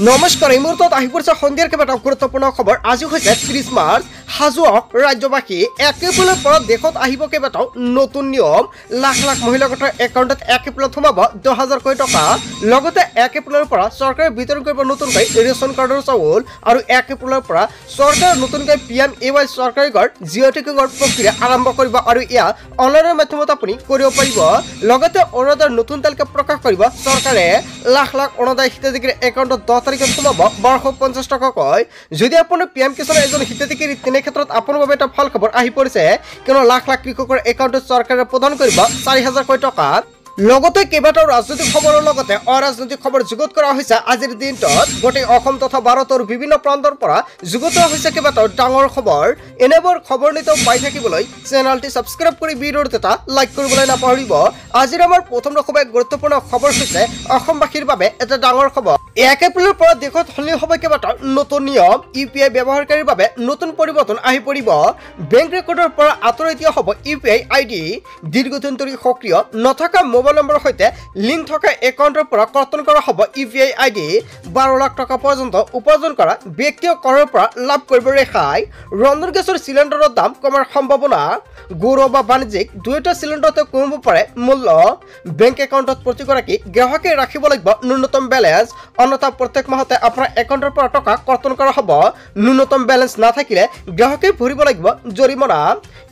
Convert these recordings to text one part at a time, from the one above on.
নমস্কাৰ এই মুহূৰ্তত আহি পৰিছে সন্ধিয়াৰ কেইবাটা গুৰুত্বপূৰ্ণ খবৰ। আজি হৈছে 30 মাৰ্চ। হাজোক ৰাজ্যবাসী 1 এপ্ৰিলৰ পৰা দেশত আহিব কেইবাটাও নতুন নিয়ম। লাখ লাখ মহিলা গোটৰ একাউণ্টত 1 এপ্ৰিলত সোমাব 10,000 কোটি টকা। লগতে 1 এপ্ৰিলৰ পৰা চৰকাৰে বিতৰণ কৰিব নতুনকৈ ৰেচন কাৰ্ডৰ চাউল আৰু 1 এপ্ৰিলৰ পৰা চৰকাৰে নতুনকৈ PMAY চৰকাৰী ঘৰ জিঅ' টেকিঙৰ প্ৰক্ৰিয়া আৰম্ভ কৰিব আৰু এয়া অনলাইনৰ মাধ্যমত আপুনি কৰিব পাৰিব। লগতে অৰুণোদয়ৰ নতুন তালিকা প্ৰকাশ কৰিব চৰকাৰে। লাখ লাখ অৰুণোদয় হিতাধিকাৰীৰ একাউণ্টত 10 তাৰিখত সোমাব 1250 টকাকৈ। যদি আপোনাৰ PM কিষাণৰ এজন হিতাধিকাৰী তেনে ক্ষেত্ৰত আপোনাৰ বাবে এটা ভাল খবৰ আহি পৰিছে, কিয়নো লাখ লাখ কৃষকৰ একাউণ্টত চৰকাৰে প্ৰদান কৰিব 4,000 কোটি টকা। লগতে কেইবাটাও ৰাজনৈতিক খবৰৰ লগতে অৰাজনৈতিক খবৰ যুগুত কৰা হৈছে আজিৰ দিনটোত। গোটেই অসম তথা ভাৰতৰ বিভিন্ন প্ৰান্তৰ পৰা যুগুত কৰা হৈছে কেইবাটাও ডাঙৰ খবৰ। এনেবোৰ খবৰ নিতৌ পাই থাকিবলৈ চেনেলটি ছাবস্ক্ৰাইব কৰি ভিডিঅ'টো এটা লাইক কৰিবলৈ নাপাহৰিব। আজিৰ আমাৰ প্ৰথম খুব এক গুৰুত্বপূৰ্ণ খবৰ হৈছে অসমবাসীৰ বাবে এটা ডাঙৰ খবৰ। 1 এপ্ৰিলৰ পৰা দেশত সলনি হ'ব কেইবাটাও নতুন নিয়ম। UPI ব্যৱহাৰকাৰীৰ বাবে নতুন পৰিৱৰ্তন আহি পৰিব। বেংক ৰেকৰ্ডৰ পৰা আঁতৰাই দিয়া হ'ব UPI ID। দীৰ্ঘদিন ধৰি সক্ৰিয় নথকা মোবাইল নম্বৰৰ সৈতে লিংক থকা একাউণ্টৰ পৰা কৰ্তন কৰা হ'ব UPI ID। 12 লাখ টকা পৰ্যন্ত উপাৰ্জন কৰা ব্যক্তিয়ে কৰৰ পৰা লাভ কৰিব ৰেহাই। ৰন্ধন গেছৰ চিলিণ্ডাৰৰ দাম কমাৰ সম্ভাৱনা। গৌৰ বা বাণিজ্যিক দুয়োটা চিলিণ্ডাৰতে কমিব পাৰে মূল্য। বেংক একাউণ্টত প্ৰতিগৰাকী গ্ৰাহকে ৰাখিব লাগিব ন্যূনতম বেলেঞ্চ, অন্যথা প্ৰত্যেক মাহতে আপোনাৰ একাউণ্টৰ পৰা টকা কৰ্তন কৰা হ'ব। ন্যূনতম বেলেঞ্চ নাথাকিলে গ্ৰাহকে ভৰিব লাগিব জৰিমনা।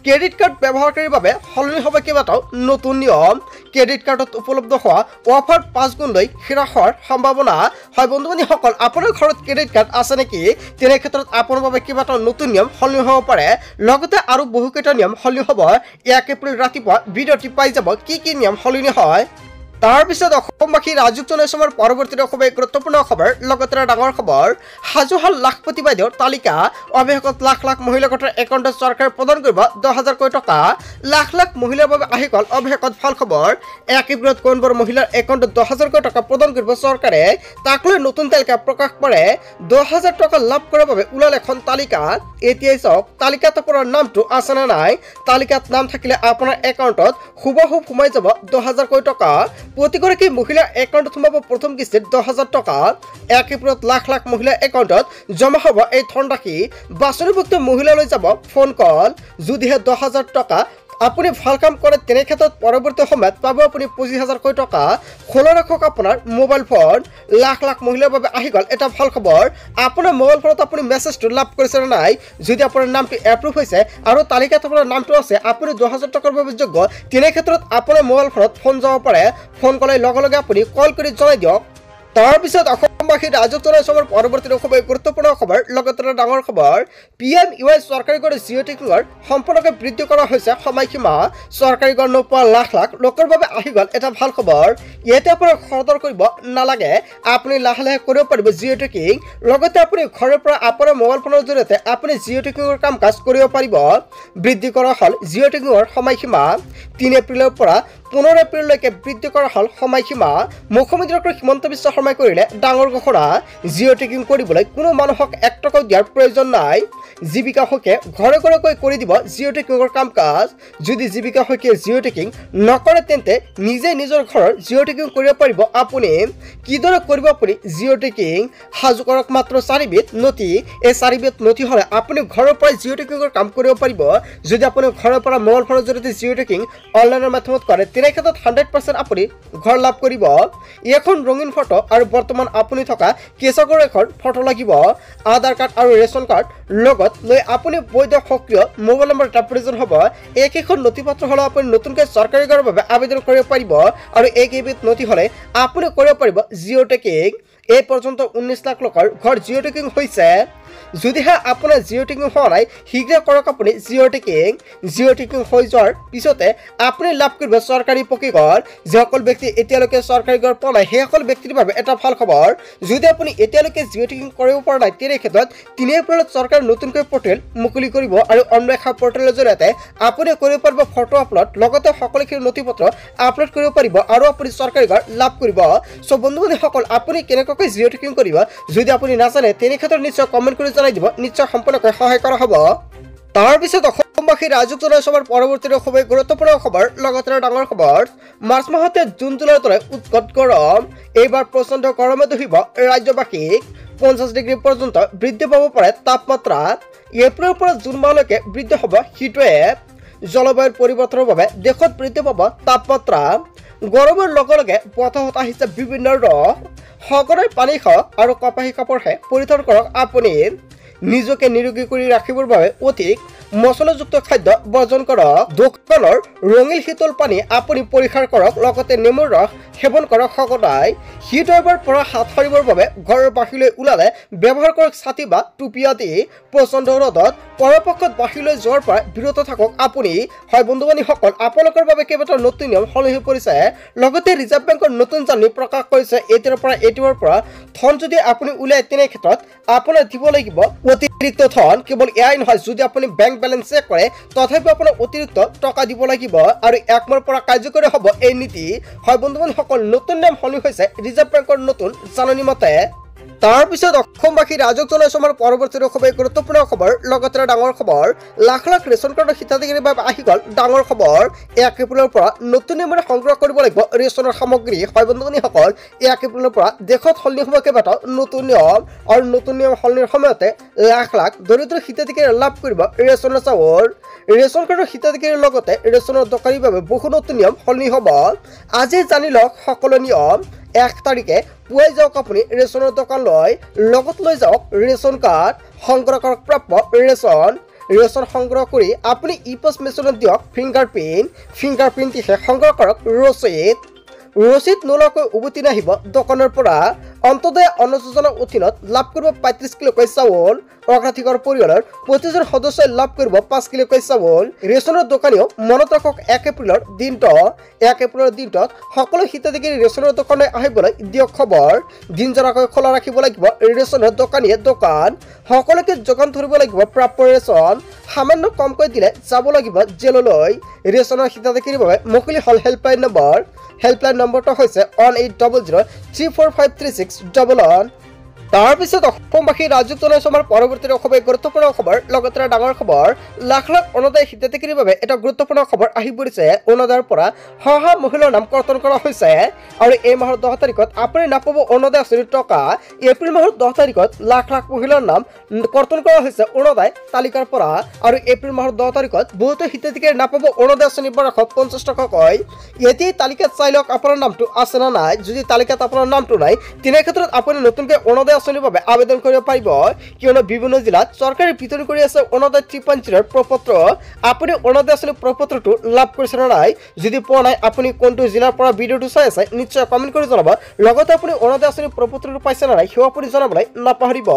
ক্ৰেডিট কাৰ্ড ব্যৱহাৰকাৰীৰ বাবে সলনি হ'ব কেইবাটাও নতুন নিয়ম। ক্ৰেডিট কাৰ্ডত উপলব্ধ হোৱা অফাৰ 5 গুণলৈ হ্ৰাস হোৱাৰ সম্ভাৱনা। হয় বন্ধু বান্ধৱীসকল, আপোনাৰ ঘৰত ক্ৰেডিট কাৰ্ড আছে নেকি? তেনে ক্ষেত্ৰত আপোনাৰ বাবে কেইবাটাও নতুন নিয়ম সলনি হ'ব পাৰে। লগতে আৰু বহুকেইটা নিয়ম সলনি হ'ব। 1 এপ্ৰিল ৰাতিপুৱা ভিডিঅ'টি পাই যাব কি কি নিয়ম সলনি হয়। তাৰপিছত অসমবাসী ৰাজুক জনাইছমৰ পৰৱৰ্তী খুবেই গুৰুত্বপূৰ্ণ খবৰ। লগতে ডাঙৰ খবৰ, হাজোহাল লাখপতি বাইদেউৰ তালিকা। অৱশেষত লাখ লাখ মহিলা গোটৰ একাউণ্টত চৰকাৰে প্ৰদান কৰিব 10,000 কোটি টকা। লাখ লাখ মহিলাৰ বাবে আহি গ'ল অৱশেষত ভাল খবৰ। 1 এপ্ৰিলত কোনবোৰ মহিলাৰ একাউণ্টত 10,000 কোটি টকা প্ৰদান কৰিব চৰকাৰে, তাক লৈ নতুন তালিকা প্ৰকাশ কৰে। 10,000 টকা লাভ কৰাৰ বাবে ওলাল এখন তালিকা। এতিয়াই চাওক তালিকাত আপোনাৰ নামটো আছে নে নাই। তালিকাত নাম থাকিলে আপোনাৰ একাউণ্টত হুবহু সোমাই যাব 10,000 কোটি টকা। প্ৰতিগৰাকী মহিলাৰ একাউণ্টত সোমাব প্ৰথম কিস্তিত 10,000 টকা। 1 এপ্ৰিলত লাখ লাখ মহিলাৰ একাউণ্টত জমা হ'ব এই ধনৰাশি। বাছনিভুক্ত মহিলালৈ যাব ফোন কল। যদিহে 10,000 টকা আপুনি ভাল কাম কৰে তেনে ক্ষেত্ৰত পৰৱৰ্তী সময়ত পাব আপুনি 25,000 কোটি টকা। খোলা ৰাখক আপোনাৰ মোবাইল ফোন। লাখ লাখ মহিলাৰ বাবে আহি গ'ল এটা ভাল খবৰ। আপোনাৰ মোবাইল ফোনত আপুনি মেছেজটো লাভ কৰিছে নে নাই? যদি আপোনাৰ নামটো এপ্ৰুভ হৈছে আৰু তালিকাত আপোনাৰ নামটো আছে, আপুনি 10,000 টকাৰ বাবে যোগ্য, তেনে ক্ষেত্ৰত আপোনাৰ মোবাইল ফোনত ফোন যাব পাৰে। ফোন কলে লগে লগে আপুনি কল কৰি জনাই দিয়ক। তাৰপিছত অসমবাসী ৰাজুক জনাইছমৰ পৰৱৰ্তী খুবেই গুৰুত্বপূৰ্ণ খবৰ। লগতে ডাঙৰ খবৰ, PMAY চৰকাৰী ঘৰ জিঅ' টেকিঙৰ সম্পূৰ্ণকৈ বৃদ্ধি কৰা হৈছে সময়সীমা। চৰকাৰী ঘৰ নোপোৱা লাখ লাখ লোকৰ বাবে আহি গ'ল এটা ভাল খবৰ। ইয়াতে আপোনাৰ খৰধৰ কৰিব নালাগে, আপুনি লাহে লাহে কৰিব পাৰিব জিঅ' টেকিং। লগতে আপুনি ঘৰৰ পৰা আপোনাৰ মোবাইল ফোনৰ জৰিয়তে আপুনি জিঅ' টেকিঙৰ কাম কাজ কৰিব পাৰিব। বৃদ্ধি কৰা হ'ল জিঅ' টেকিঙৰ সময়সীমা। 3 এপ্ৰিলৰ পৰা 15 এপ্ৰিললৈকে বৃদ্ধি কৰা হ'ল সময়সীমা। মুখ্যমন্ত্ৰী ডক্টৰ হিমন্ত বিশ্ব শৰ্মাই কৰিলে ডাঙৰ ঘোষণা। জিঅ' টেকিং কৰিবলৈ কোনো মানুহক 1 টকাও দিয়াৰ প্ৰয়োজন নাই। জীৱিকা সখীয়ে ঘৰে ঘৰকৈ কৰি দিব জিঅ' টেকিঙৰ কাম কাজ। যদি জীৱিকা সখীয়ে জিঅ' টেকিং নকৰে তেন্তে নিজে নিজৰ ঘৰৰ জিঅ' টেকিং কৰিব পাৰিব আপুনি। কিদৰে কৰিব আপুনি জিঅ' টেকিং? সাজু কৰক মাত্ৰ 4 বিধ নথি। এই 4 বিধ নথি হ'লে আপুনি ঘৰৰ পৰাই জিঅ' টেকিঙৰ কাম কৰিব পাৰিব। যদি আপুনি ঘৰৰ পৰা মোবাইল ফোনৰ জৰিয়তে জিঅ' টেকিং অনলাইনৰ মাধ্যমত কৰে তেনে ক্ষেত্ৰত 100% আপুনি ঘৰ লাভ কৰিব। এখন ৰঙীন ফটো আৰু বৰ্তমান আপুনি থকা কেঁচাগড় এখন ফটো লাগিব। আধাৰ কাৰ্ড আৰু ৰেচন কাৰ্ড লগত লৈ আপুনি বৈধ সক্ৰিয় মোবাইল নম্বৰ এটা প্ৰয়োজন হ'ব। এইকেইখন নথি পত্ৰ হ'লে আপুনি নতুনকৈ চৰকাৰী ঘৰৰ বাবে আবেদন কৰিব পাৰিব আৰু এইকেইবিধ নথি হ'লে আপুনি কৰিব পাৰিব জিঅ' টেকিং। এই পৰ্যন্ত 19 লাখ লোকৰ ঘৰ জিঅ' টেকিং হৈছে। যদিহে আপোনাৰ জিঅ' টেকিং হোৱা নাই, শীঘ্ৰে কৰক আপুনি জিঅ' টেকিং। জিঅ' টেকিং হৈ যোৱাৰ পিছতে আপুনি লাভ কৰিব চৰকাৰী পকী ঘৰ। যিসকল ব্যক্তি এতিয়ালৈকে চৰকাৰী ঘৰ পোৱা নাই সেইসকল ব্যক্তিৰ বাবে এটা ভাল খবৰ। যদি আপুনি এতিয়ালৈকে জিঅ' টেকিং কৰিব পৰা নাই তেনে ক্ষেত্ৰত 3 এপ্ৰিলত চৰকাৰে নতুনকৈ পৰ্টেল মুকলি কৰিব আৰু অন্বেষা পৰ্টেলৰ জৰিয়তে আপুনি কৰিব পাৰিব ফটো আপলোড, লগতে সকলোখিনি নথি পত্ৰ আপলোড কৰিব পাৰিব আৰু আপুনি চৰকাৰী ঘৰ লাভ কৰিব। চ' বন্ধু বান্ধৱীসকল, আপুনি কেনেকৈ জিঅ' টেকিং কৰিব যদি আপুনি নাজানে তেনে ক্ষেত্ৰত নিশ্চয় কমেণ্ট কৰি জনাই দিব, নিশ্চয় সম্পূৰ্ণকৈ সহায় কৰা হ'ব। তাৰপিছত অসমবাসী ৰাইজক জনাইছো আমাৰ পৰৱৰ্তী খুবেই গুৰুত্বপূৰ্ণ খবৰ লগতে ডাঙৰ খবৰ মাৰ্চ মাহতে জুন জুলাইৰ দৰে উৎকট গৰম এইবাৰ প্ৰচণ্ড গৰমে দহিব ৰাজ্যবাসীক 50 ডিগ্ৰী পৰ্যন্ত বৃদ্ধি পাব পাৰে তাপমাত্ৰা এপ্ৰিলৰ পৰা জুন মাহলৈকে বৃদ্ধি হ'ব হিটৱেভ জলবায়ুৰ পৰিৱৰ্তনৰ বাবে দেশত বৃদ্ধি পাব তাপমাত্ৰা গৰমৰ লগে লগে বতাহত আহিছে বিভিন্ন ৰস সকলোৱে পানী খাওক আৰু কপাহী কাপোৰহে পৰিধান কৰক আপুনি নিজকে নিৰোগী কৰি ৰাখিবৰ বাবে অধিক মছলাযুক্ত খাদ্য বৰ্জন কৰক দোকানৰ ৰঙিল শীতল পানী আপুনি পৰিহাৰ কৰক লগতে নেমুৰ ৰস সেৱন কৰক সদায় শীতৱেভৰ পৰা হাত সাৰিবৰ বাবে ঘৰৰ বাহিৰলৈ ওলালে ব্যৱহাৰ কৰক ছাতি বা টুপি আদি প্ৰচণ্ড ৰ'দত পৰাপক্ষত বাহিৰলৈ যোৱাৰ পৰা বিৰত থাকক আপুনি হয় বন্ধু বান্ধৱীসকল আপোনালোকৰ বাবে কেইবাটাও নতুন নিয়ম সলনি হৈ পৰিছে লগতে ৰিজাৰ্ভ বেংকৰ নতুন জাননী প্ৰকাশ কৰিছে এতিয়াৰ পৰা ধন যদি আপুনি উলিয়াই তেনে ক্ষেত্ৰত আপোনাৰ দিব লাগিব অতিৰিক্ত ধন কেৱল এয়াই নহয় যদি আপুনি বেংক বেলেন্স চেক কৰে তথাপি আপোনাৰ অতিৰিক্ত টকা দিব লাগিব আৰু 1 মাহৰ পৰা কাৰ্যকৰী হ'ব এই নীতি হয় বন্ধু বান্ধৱীসকল নতুন নিয়ম সলনি হৈছে ৰিজাৰ্ভ বেংকৰ নতুন জাননী মতে তাৰপিছত অসমবাসী ৰাইজক জনাইছো আমাৰ পৰৱৰ্তী খুবেই গুৰুত্বপূৰ্ণ খবৰ লগতে ডাঙৰ খবৰ লাখ লাখ ৰেচন কাৰ্ডৰ হিতাধিকাৰীৰ বাবে আহি গ'ল ডাঙৰ খবৰ 1 এপ্ৰিলৰ পৰা নতুন নিয়মেৰে সংগ্ৰহ কৰিব লাগিব ৰেচনৰ সামগ্ৰী হয় বন্ধু বান্ধৱীসকল 1 এপ্ৰিলৰ পৰা দেশত সলনি হ'ব কেইবাটাও নতুন নিয়ম আৰু নতুন নিয়ম সলনিৰ সময়তে লাখ লাখ দৰিদ্ৰ হিতাধিকাৰীয়ে লাভ কৰিব ৰেচনৰ চাউল ৰেচন কাৰ্ডৰ হিতাধিকাৰীৰ লগতে ৰেচনৰ দোকানীৰ বাবে বহু নতুন নিয়ম সলনি হ'ব আজি জানি লওক সকলো নিয়ম 1 তাৰিখে পুৱাই যাওক আপুনি ৰেচনৰ দোকানলৈ লগত লৈ যাওক ৰেচন কাৰ্ড সংগ্ৰহ কৰক প্ৰাপ্য ৰেচন সংগ্ৰহ কৰি আপুনি ই-পছ মেচিনত দিয়ক ফিংগাৰপ্ৰিণ্টহে সংগ্ৰহ কৰক ৰচিদ নোলোৱাকৈ উভতি নাহিব দোকানৰ পৰা অন্তদয় অন্ন যোজনাৰ অধীনত লাভ কৰিব 35 কিলোকৈ চাউল অগ্ৰাধিকাৰ পৰিয়ালৰ প্ৰতিজন সদস্যই লাভ কৰিব 5 কিলোকৈ চাউল ৰেচনৰ দোকানীও মনত ৰাখক 1 এপ্ৰিলৰ দিনটোত সকলো হিতাধিকাৰী ৰেচনৰ দোকানলৈ আহিবলৈ দিয়ক খবৰ দিনজৰাকৈ খোলা ৰাখিব লাগিব ৰেচনৰ দোকানীয়ে দোকান সকলোকে যোগান ধৰিব লাগিব প্ৰাপ্য ৰেচন সামান্য কমকৈ দিলে যাব লাগিব জেললৈ ৰেচনৰ হিতাধিকাৰীৰ বাবে মুকলি হল হেল্পলাইন নম্বৰটো হৈছে 1800345361 তাৰপিছত অসমবাসী ৰাজ্যক জনাইছো আমাৰ পৰৱৰ্তী খুবেই গুৰুত্বপূৰ্ণ খবৰ লগতে ডাঙৰ খবৰ লাখ লাখ অৰুণোদয় হিতাধিকাৰীৰ বাবে এটা গুৰুত্বপূৰ্ণ খবৰ আহি পৰিছে অৰুণোদয়ৰ পৰা সহা মহিলাৰ নাম কৰ্তন কৰা হৈছে আৰু এই মাহৰ 10 তাৰিখত আপুনি নাপাব অৰুণোদয় আঁচনিৰ টকা এপ্ৰিল মাহৰ 10 তাৰিখত লাখ লাখ মহিলাৰ নাম কৰ্তন কৰা হৈছে অৰুণোদয় তালিকাৰ পৰা আৰু এপ্ৰিল মাহৰ 10 তাৰিখত বহুতো হিতাধিকাৰী নাপাব অৰুণোদয় আঁচনিৰ পৰা 50 টকাকৈ এটি তালিকাত চাই লওক আপোনাৰ নামটো আছে না নাই যদি তালিকাত আপোনাৰ নামটো নাই তেনে ক্ষেত্ৰত আপুনি নতুনকৈ অৰুণোদয় আঁচনিৰ বাবে আবেদন কৰিব পাৰিব কিয়নো বিভিন্ন জিলাত চৰকাৰে বিতৰণ কৰি আছে অৰুণোদয় 3.0 প্ৰপত্ৰ আপুনি অৰুণোদয় আঁচনিৰ প্ৰপত্ৰটো লাভ কৰিছে না নাই যদি পোৱা নাই আপুনি কোনটো জিলাৰ পৰা ভিডিঅটো চাই আছে নিশ্চয় কমেন্ট কৰি জনাব লগতে আপুনি অৰুণোদয় আঁচনিৰ প্ৰপত্ৰটো পাইছে না নাই সেয়া আপুনি জনাবলৈ নাপাহৰিব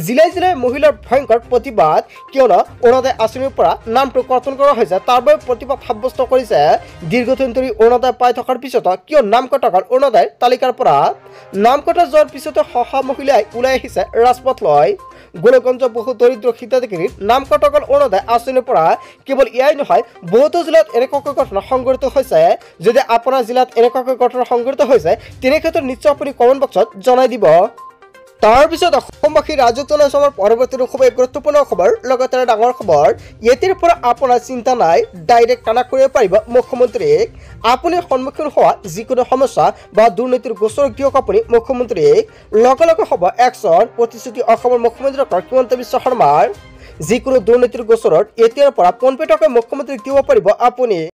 জিলাই মহিলাৰ ভয়ংকৰ প্ৰতিবাদ কিয়নো অৰুণোদয় আঁচনিৰ পৰা নামটো কৰ্তন কৰা হৈছে তাৰ বাবে প্ৰতিবাদ সাব্যস্ত কৰিছে দীৰ্ঘদিন ধৰি অৰুণোদয় পাই থকাৰ পিছত কিয় নাম কটা গ'ল অৰুণোদয় তালিকাৰ পৰা নাম কটা যোৱাৰ পিছতে সহা মহিলাই ওলাই আহিছে ৰাজপথলৈ গোলগঞ্জ বহু দৰিদ্ৰ হিতাধিকাৰীৰ নাম কটা গ'ল অৰুণোদয় আঁচনিৰ পৰা কেৱল এয়াই নহয় বহুতো জিলাত এনেকুৱাকৈ ঘটনা সংঘটিত হৈছে যদি আপোনাৰ জিলাত এনেকুৱাকৈ ঘটনা সংঘটিত হৈছে তেনে ক্ষেত্ৰত নিশ্চয় আপুনি কমেণ্ট বক্সত জনাই দিব তাৰপিছত অসমবাসী ৰাইজক জনাইছো আমাৰ পৰৱৰ্তী খুবেই গুৰুত্বপূৰ্ণ খবৰ লগতে ডাঙৰ খবৰ এতিয়াৰ পৰা আপোনাৰ চিন্তা নাই ডাইৰেক্ট কানেক্ট কৰিব পাৰিব মুখ্যমন্ত্ৰীক আপুনি সন্মুখীন হোৱা যিকোনো সমস্যা বা দুৰ্নীতিৰ গোচৰ দিয়ক আপুনি মুখ্যমন্ত্ৰীক লগে লগে হ'ব একশ্যন প্ৰতিশ্ৰুতি অসমৰ মুখ্যমন্ত্ৰী ডক্টৰ হিমন্ত বিশ্ব শৰ্মাৰ যিকোনো দুৰ্নীতিৰ গোচৰত এতিয়াৰ পৰা পোনপটীয়াকৈ মুখ্যমন্ত্ৰীক দিব পাৰিব আপুনি